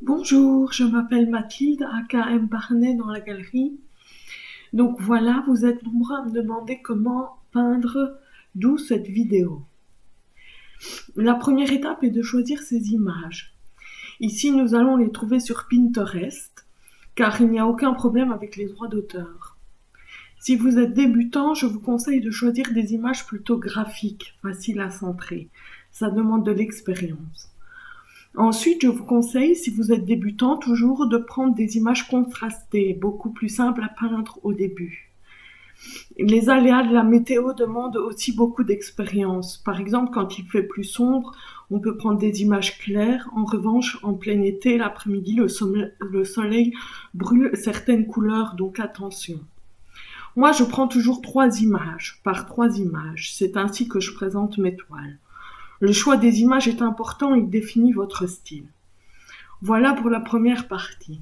Bonjour, je m'appelle Mathilde, AKM Barnet dans la galerie. Donc voilà, vous êtes nombreux à me demander comment peindre, d'où cette vidéo. La première étape est de choisir ces images. Ici, nous allons les trouver sur Pinterest, car il n'y a aucun problème avec les droits d'auteur. Si vous êtes débutant, je vous conseille de choisir des images plutôt graphiques, faciles à centrer. Ça demande de l'expérience. Ensuite, je vous conseille, si vous êtes débutant, toujours de prendre des images contrastées, beaucoup plus simples à peindre au début. Les aléas de la météo demandent aussi beaucoup d'expérience. Par exemple, quand il fait plus sombre, on peut prendre des images claires. En revanche, en plein été, l'après-midi, le soleil brûle certaines couleurs, donc attention. Moi, je prends toujours 3 images, par 3 images. C'est ainsi que je présente mes toiles. Le choix des images est important, il définit votre style. Voilà pour la première partie.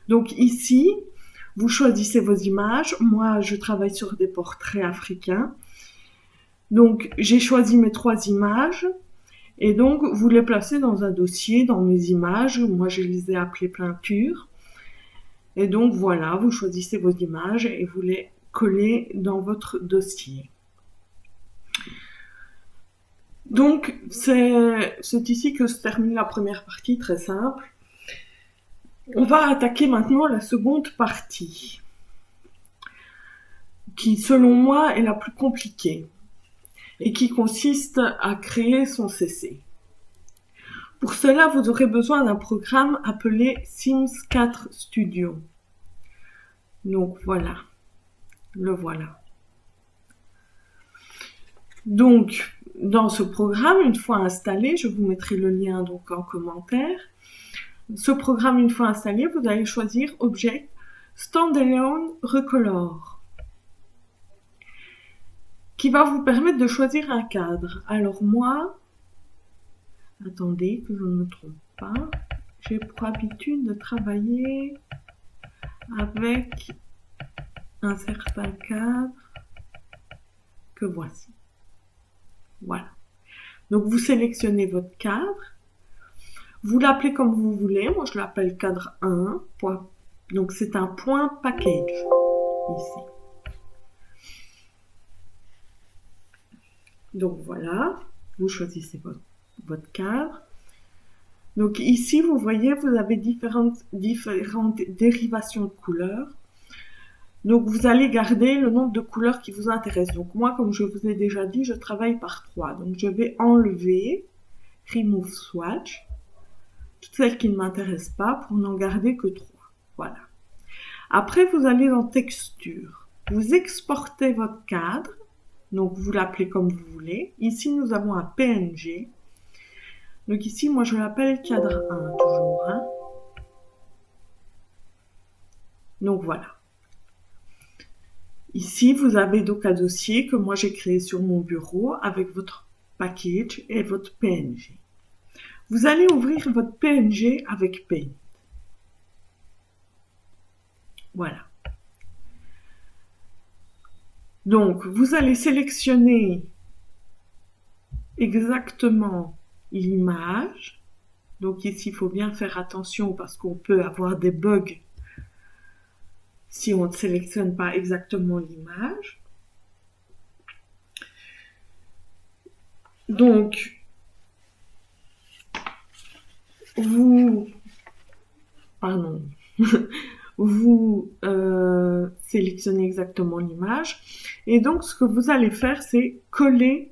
Donc ici, vous choisissez vos images. Moi, je travaille sur des portraits africains. Donc, j'ai choisi mes 3 images. Et donc, vous les placez dans un dossier, dans mes images. Moi, je les ai appelées peintures. Et donc, voilà, vous choisissez vos images et vous les collez dans votre dossier. Donc, c'est ici que se termine la première partie, très simple. On va attaquer maintenant la seconde partie, qui, selon moi, est la plus compliquée, et qui consiste à créer son CC. Pour cela, vous aurez besoin d'un programme appelé Sims 4 Studio. Donc voilà, le voilà. Donc, dans ce programme, une fois installé, je vous mettrai le lien donc en commentaire. Ce programme, une fois installé, vous allez choisir Object Standalone Recolor, qui va vous permettre de choisir un cadre. Alors moi, attendez que je ne me trompe pas, j'ai pour habitude de travailler avec un certain cadre que voici. Voilà. Donc vous sélectionnez votre cadre, vous l'appelez comme vous voulez, moi je l'appelle cadre 1, donc c'est un point package, ici. Donc voilà, vous choisissez votre cadre. Donc ici, vous voyez, vous avez différentes dérivations de couleurs. Donc vous allez garder le nombre de couleurs qui vous intéressent. Donc moi, comme je vous ai déjà dit, je travaille par 3. Donc je vais enlever, remove swatch, toutes celles qui ne m'intéressent pas pour n'en garder que 3. Voilà. Après, vous allez dans texture. Vous exportez votre cadre. Donc vous l'appelez comme vous voulez. Ici, nous avons un PNG. Donc ici, moi je l'appelle cadre 1 toujours. Hein. Donc voilà. Ici, vous avez donc un dossier que moi j'ai créé sur mon bureau avec votre package et votre PNG. Vous allez ouvrir votre PNG avec Paint. Voilà. Donc, vous allez sélectionner exactement l'image. Donc ici, il faut bien faire attention parce qu'on peut avoir des bugs si on ne sélectionne pas exactement l'image. Donc, vous sélectionnez exactement l'image. Et donc, ce que vous allez faire, c'est coller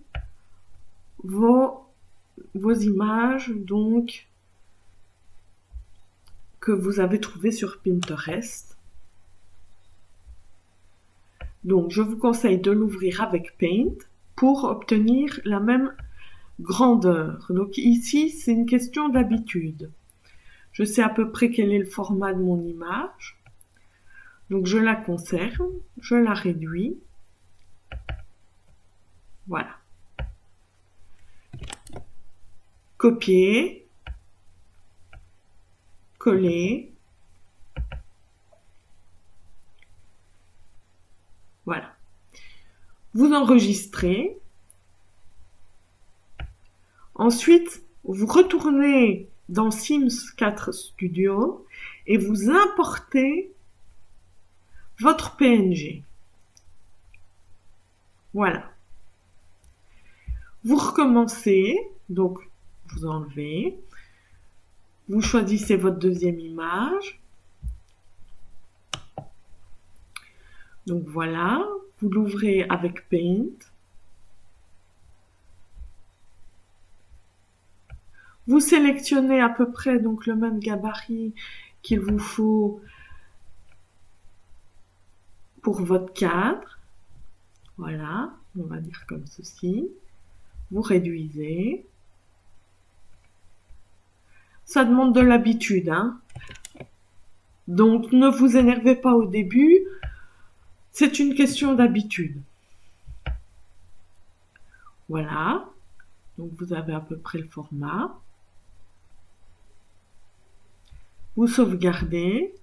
vos images donc que vous avez trouvées sur Pinterest. Donc, je vous conseille de l'ouvrir avec Paint pour obtenir la même grandeur. Donc ici, c'est une question d'habitude. Je sais à peu près quel est le format de mon image. Donc je la conserve, je la réduis. Voilà. Copier, coller. Voilà. Vous enregistrez. Ensuite, vous retournez dans Sims 4 Studio et vous importez votre PNG. Voilà. Vous recommencez, donc vous enlevez, vous choisissez votre deuxième image. Donc voilà, vous l'ouvrez avec Paint. Vous sélectionnez à peu près donc le même gabarit qu'il vous faut pour votre cadre. Voilà, on va dire comme ceci. Vous réduisez. Ça demande de l'habitude, hein. Donc ne vous énervez pas au début, c'est une question d'habitude. Voilà, donc vous avez à peu près le format. Vous sauvegardez,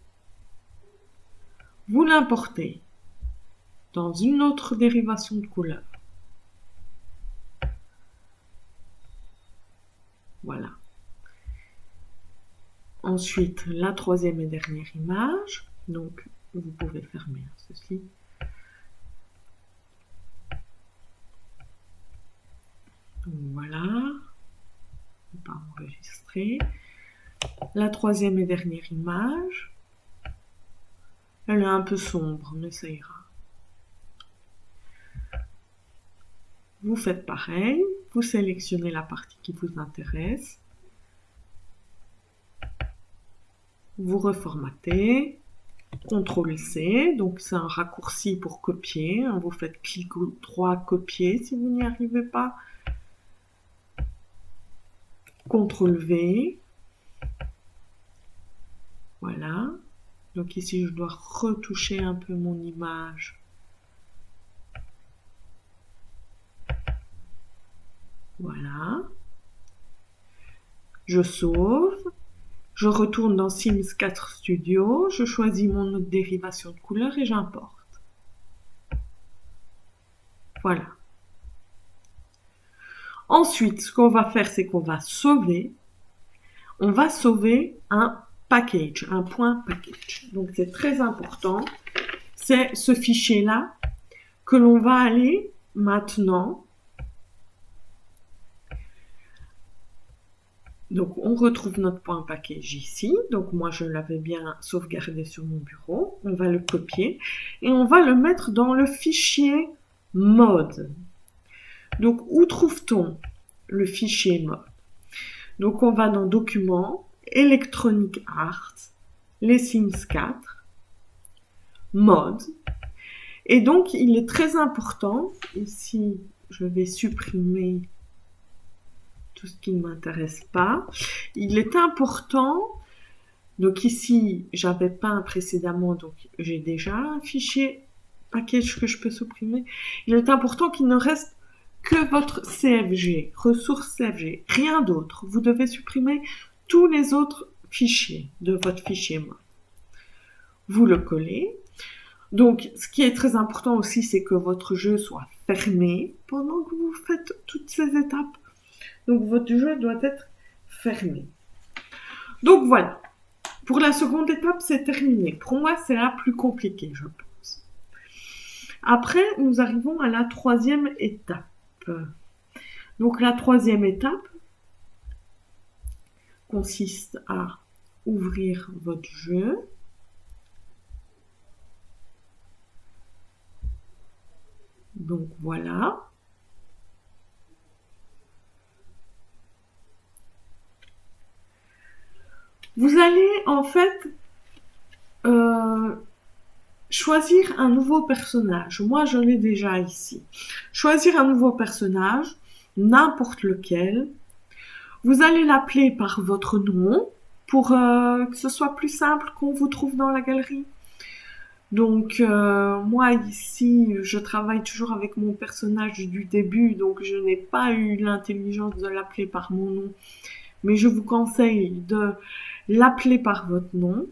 vous l'importez dans une autre dérivation de couleur. Voilà. Ensuite, la troisième et dernière image. Donc, vous pouvez fermer ceci. Donc, voilà. On va enregistrer. La troisième et dernière image. Elle est un peu sombre, mais ça ira. Vous faites pareil. Vous sélectionnez la partie qui vous intéresse. Vous reformatez, CTRL-C, donc c'est un raccourci pour copier. Vous faites clic droit, copier si vous n'y arrivez pas. CTRL-V. Voilà. Donc ici, je dois retoucher un peu mon image. Voilà. Je sauve. Je retourne dans Sims 4 Studio, je choisis mon autre dérivation de couleur et j'importe. Voilà. Ensuite, ce qu'on va faire, c'est qu'on va sauver. On va sauver un package, un point package. Donc c'est très important. C'est ce fichier-là que l'on va aller maintenant. Donc, on retrouve notre point package ici. Donc, moi, je l'avais bien sauvegardé sur mon bureau. On va le copier et on va le mettre dans le fichier mode. Donc, où trouve-t-on le fichier mode? Donc, on va dans Documents, Electronic Arts, les Sims 4, Mode. Et donc, il est très important, ici, je vais supprimer tout ce qui ne m'intéresse pas. Il est important, donc ici, j'avais peint précédemment, donc j'ai déjà un fichier package que je peux supprimer. Il est important qu'il ne reste que votre CFG, ressources CFG, rien d'autre. Vous devez supprimer tous les autres fichiers de votre fichier mode. Vous le collez. Donc, ce qui est très important aussi, c'est que votre jeu soit fermé pendant que vous faites toutes ces étapes. Donc, votre jeu doit être fermé. Donc, voilà. Pour la seconde étape, c'est terminé. Pour moi, c'est la plus compliquée, je pense. Après, nous arrivons à la troisième étape. Donc, la troisième étape consiste à ouvrir votre jeu. Donc, voilà. Vous allez en fait choisir un nouveau personnage. Moi, je l'ai déjà ici. Choisir un nouveau personnage, n'importe lequel. Vous allez l'appeler par votre nom pour que ce soit plus simple qu'on vous trouve dans la galerie. Donc, moi ici, je travaille toujours avec mon personnage du début, donc je n'ai pas eu l'intelligence de l'appeler par mon nom. Mais je vous conseille de l'appeler par votre nom.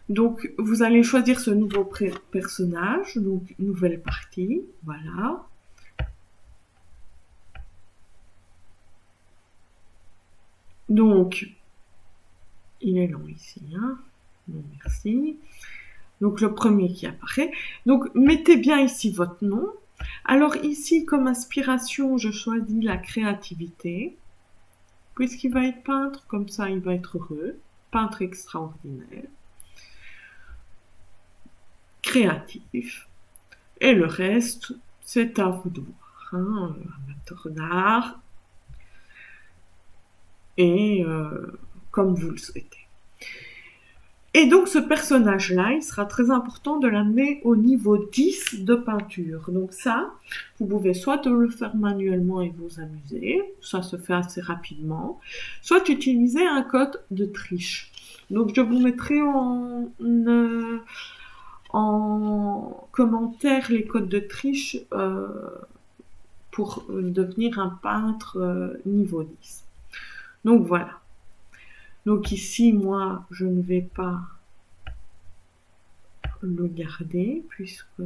Donc, vous allez choisir ce nouveau personnage, donc nouvelle partie, voilà. Donc, Il est long ici, hein. Bon, merci. Donc le premier qui apparaît. Donc mettez bien ici votre nom. Alors ici, comme inspiration, je choisis la créativité. Puisqu'il va être peintre, comme ça il va être heureux. Peintre extraordinaire. Créatif. Et le reste, c'est à vous de voir. Hein, amateur d'art. Et comme vous le souhaitez. Et donc ce personnage-là, il sera très important de l'amener au niveau 10 de peinture. Donc ça, vous pouvez soit le faire manuellement et vous amuser, ça se fait assez rapidement, soit utiliser un code de triche. Donc je vous mettrai en commentaire les codes de triche pour devenir un peintre niveau 10. Donc voilà. Donc ici, moi, je ne vais pas le garder puisque...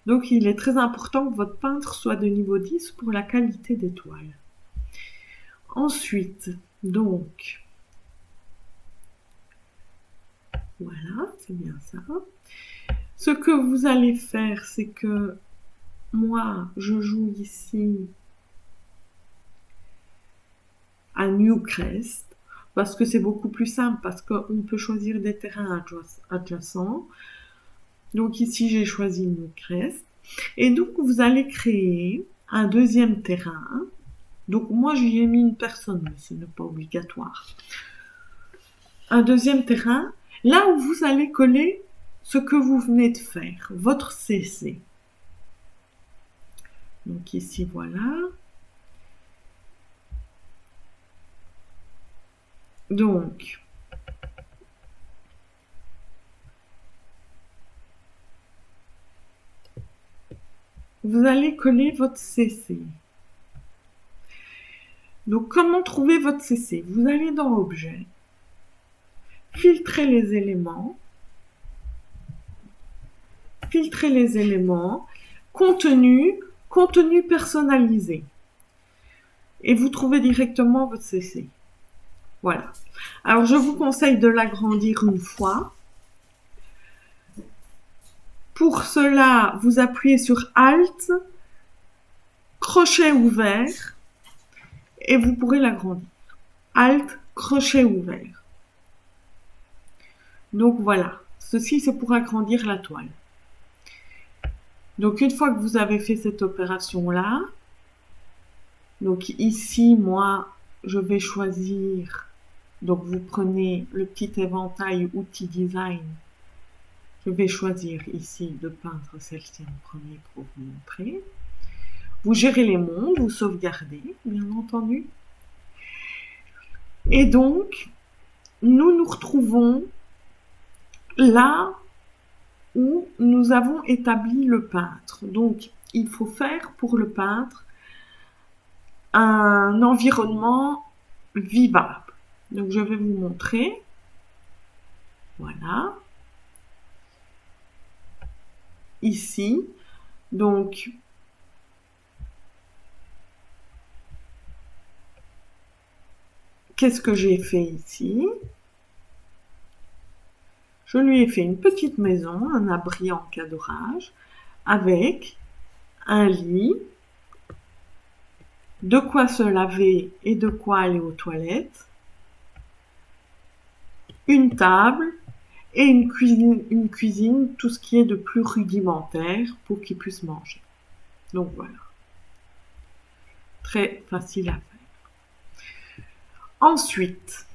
Donc il est très important que votre peintre soit de niveau 10 pour la qualité des toiles. Ensuite, donc, voilà, c'est bien ça. Ce que vous allez faire, c'est que moi, je joue ici à Newcrest. Parce que c'est beaucoup plus simple, parce qu'on peut choisir des terrains adjacents. Donc ici, j'ai choisi Newcrest. Et donc, vous allez créer un deuxième terrain. Donc moi, j'y ai mis une personne, mais ce n'est pas obligatoire. Un deuxième terrain, là où vous allez coller ce que vous venez de faire, votre CC. Donc ici, voilà. Donc, vous allez coller votre CC. Donc, comment trouver votre CC? Vous allez dans Objet, filtrer les éléments, contenu personnalisé. Et vous trouvez directement votre CC. Voilà. Alors, je vous conseille de l'agrandir une fois. Pour cela, vous appuyez sur Alt, crochet ouvert, et vous pourrez l'agrandir. Alt, crochet ouvert. Donc voilà, ceci c'est pour agrandir la toile. Donc une fois que vous avez fait cette opération-là, donc ici, moi, je vais choisir, donc vous prenez le petit éventail Outils Design. Je vais choisir ici de peindre celle-ci en premier pour vous montrer. Vous gérez les mondes, vous sauvegardez, bien entendu. Et donc, nous nous retrouvons là où nous avons établi le peintre. Donc, il faut faire pour le peintre un environnement vivable. Donc, je vais vous montrer. Voilà. Ici. Donc, qu'est-ce que j'ai fait ici? Je lui ai fait une petite maison, un abri en cas d'orage, avec un lit, de quoi se laver et de quoi aller aux toilettes, une table et une cuisine, tout ce qui est de plus rudimentaire pour qu'il puisse manger. Donc voilà. Très facile à faire. Ensuite,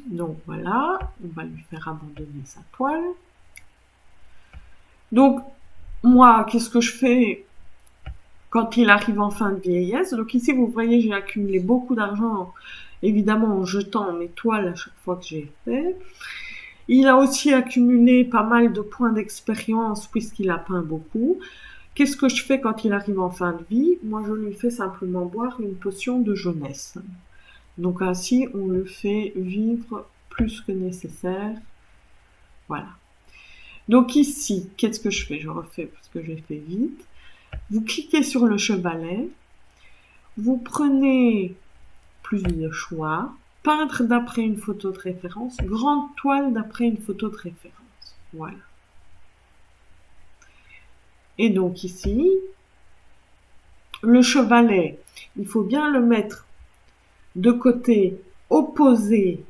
donc voilà, on va lui faire abandonner sa toile. Donc, moi, qu'est-ce que je fais quand il arrive en fin de vieillesse? Donc ici, vous voyez, j'ai accumulé beaucoup d'argent, évidemment, en jetant mes toiles à chaque fois que j'ai fait. Il a aussi accumulé pas mal de points d'expérience puisqu'il a peint beaucoup. Qu'est-ce que je fais quand il arrive en fin de vie? Moi, je lui fais simplement boire une potion de jeunesse. Donc ainsi, on le fait vivre plus que nécessaire. Voilà. Donc ici, qu'est-ce que je fais? Je refais parce que j'ai fait vite. Vous cliquez sur le chevalet. Vous prenez plus de choix, peindre d'après une photo de référence, grande toile d'après une photo de référence. Voilà. Et donc ici, le chevalet, il faut bien le mettre de côté opposé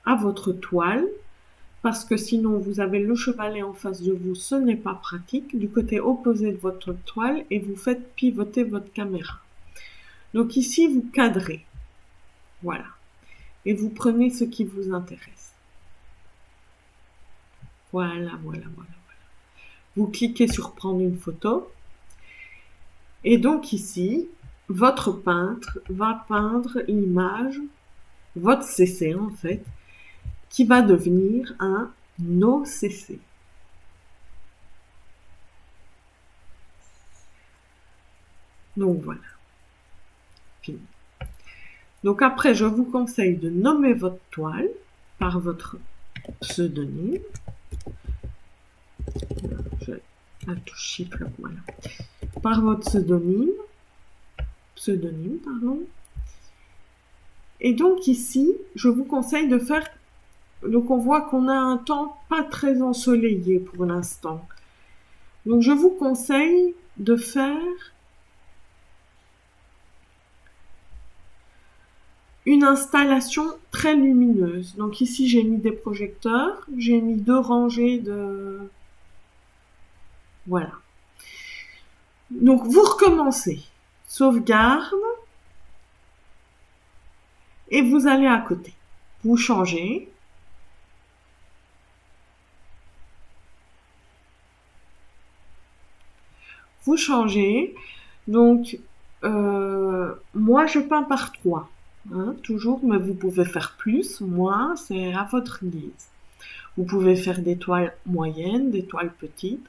à votre toile, parce que sinon vous avez le chevalet en face de vous, ce n'est pas pratique, du côté opposé de votre toile, et vous faites pivoter votre caméra. Donc ici, vous cadrez. Voilà. Et vous prenez ce qui vous intéresse. Voilà, voilà, voilà. Vous cliquez sur prendre une photo. Et donc ici, votre peintre va peindre l'image, votre CC en fait, qui va devenir un OCC. Donc voilà. Fini. Donc après, je vous conseille de nommer votre toile par votre pseudonyme. La touche chiffre, voilà. Par votre pseudonyme, pardon. Et donc ici, je vous conseille de faire, donc on voit qu'on a un temps pas très ensoleillé pour l'instant. Donc je vous conseille de faire une installation très lumineuse. Donc ici, j'ai mis des projecteurs, j'ai mis 2 rangées de... Voilà. Donc vous recommencez. Sauvegarde. Et vous allez à côté. Vous changez. Vous changez. Donc, moi, je peins par 3. Hein, toujours, mais vous pouvez faire plus. Moi, c'est à votre guise. Vous pouvez faire des toiles moyennes, des toiles petites.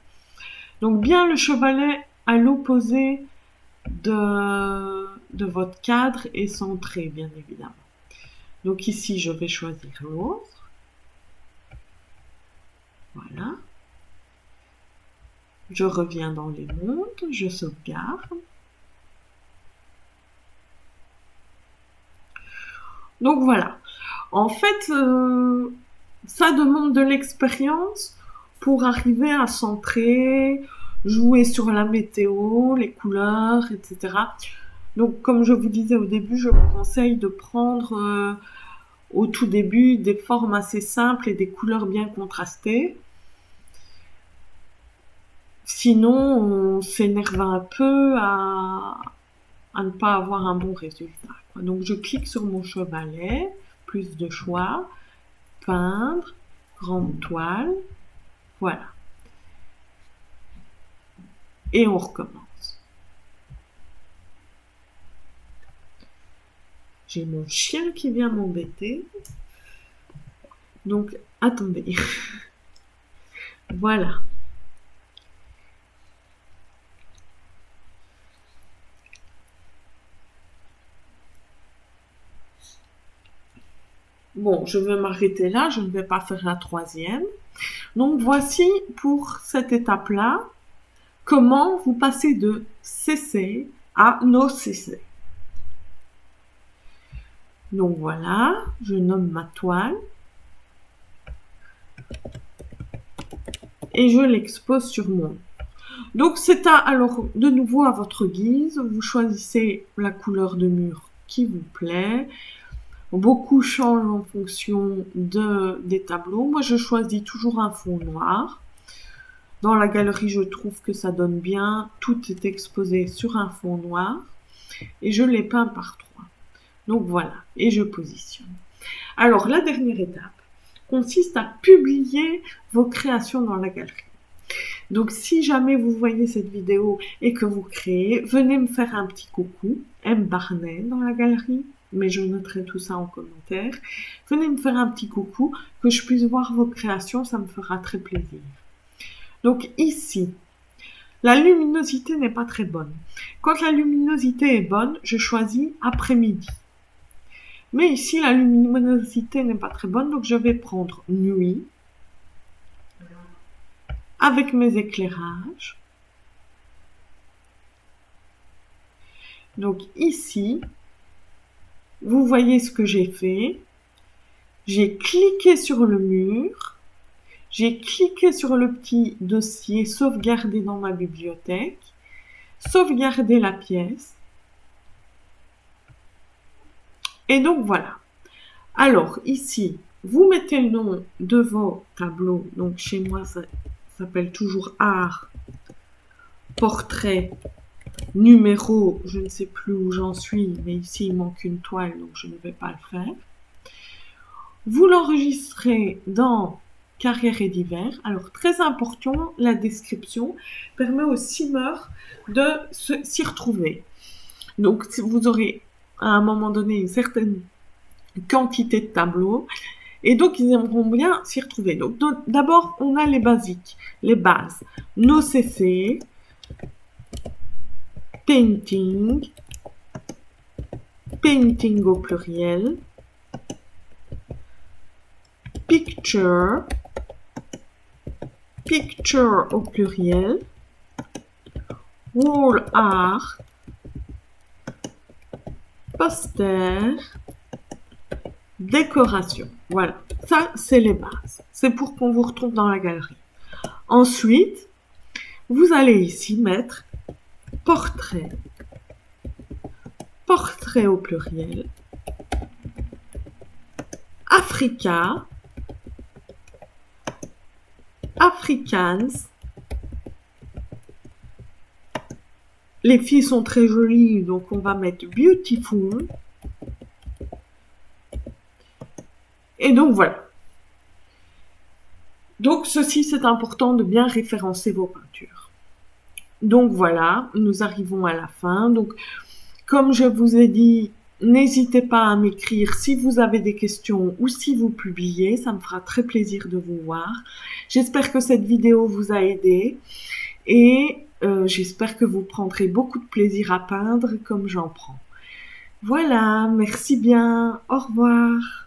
Donc, bien le chevalet à l'opposé de votre cadre est centré, bien évidemment. Donc ici, je vais choisir l'autre. Voilà. Je reviens dans les mondes, je sauvegarde. Donc voilà. En fait, ça demande de l'expérience pour arriver à centrer, jouer sur la météo, les couleurs, etc. Donc comme je vous disais au début, je vous conseille de prendre au tout début des formes assez simples et des couleurs bien contrastées. Sinon, on s'énerve un peu à ne pas avoir un bon résultat. Donc je clique sur mon chevalet, plus de choix, peindre, grande toile, voilà. Et on recommence. J'ai mon chien qui vient m'embêter. Donc, attendez. Voilà. Bon, je vais m'arrêter là, je ne vais pas faire la troisième. Donc, voici pour cette étape-là, comment vous passez de CC à NoCC. Donc voilà, je nomme ma toile. Et je l'expose sur mon. Donc c'est alors de nouveau à votre guise, vous choisissez la couleur de mur qui vous plaît. Beaucoup changent en fonction des tableaux. Moi je choisis toujours un fond noir. Dans la galerie je trouve que ça donne bien, tout est exposé sur un fond noir. Et je les peins par 3. Donc voilà, et je positionne. Alors la dernière étape consiste à publier vos créations dans la galerie. Donc si jamais vous voyez cette vidéo et que vous créez, venez me faire un petit coucou, M Barnet dans la galerie, mais je noterai tout ça en commentaire. Venez me faire un petit coucou, que je puisse voir vos créations, ça me fera très plaisir. Donc ici, la luminosité n'est pas très bonne. Quand la luminosité est bonne, je choisis après-midi. Mais ici, la luminosité n'est pas très bonne, donc je vais prendre nuit avec mes éclairages. Donc ici, vous voyez ce que j'ai fait. J'ai cliqué sur le mur. J'ai cliqué sur le petit dossier sauvegarder dans ma bibliothèque. Sauvegarder la pièce. Et donc voilà. Alors ici, vous mettez le nom de vos tableaux. Donc chez moi, ça s'appelle toujours art, portrait, numéro, je ne sais plus où j'en suis, mais ici il manque une toile, donc je ne vais pas le faire. Vous l'enregistrez dans Carrière et divers. Alors très important, la description permet au simmer de s'y retrouver. Donc vous aurez à un moment donné une certaine quantité de tableaux et donc ils aimeront bien s'y retrouver. Donc d'abord on a les basiques, les bases, nos CC, painting, painting au pluriel, picture, picture au pluriel, wall art, poster, décoration. Voilà, ça c'est les bases. C'est pour qu'on vous retrouve dans la galerie. Ensuite, vous allez ici mettre portrait, portrait au pluriel, Africa, Africans. Les filles sont très jolies, donc on va mettre beautiful. Et donc voilà. Donc ceci, c'est important de bien référencer vos peintures. Donc voilà, nous arrivons à la fin. Donc comme je vous ai dit, n'hésitez pas à m'écrire si vous avez des questions ou si vous publiez, ça me fera très plaisir de vous voir. J'espère que cette vidéo vous a aidé et j'espère que vous prendrez beaucoup de plaisir à peindre comme j'en prends. Voilà, merci bien, au revoir.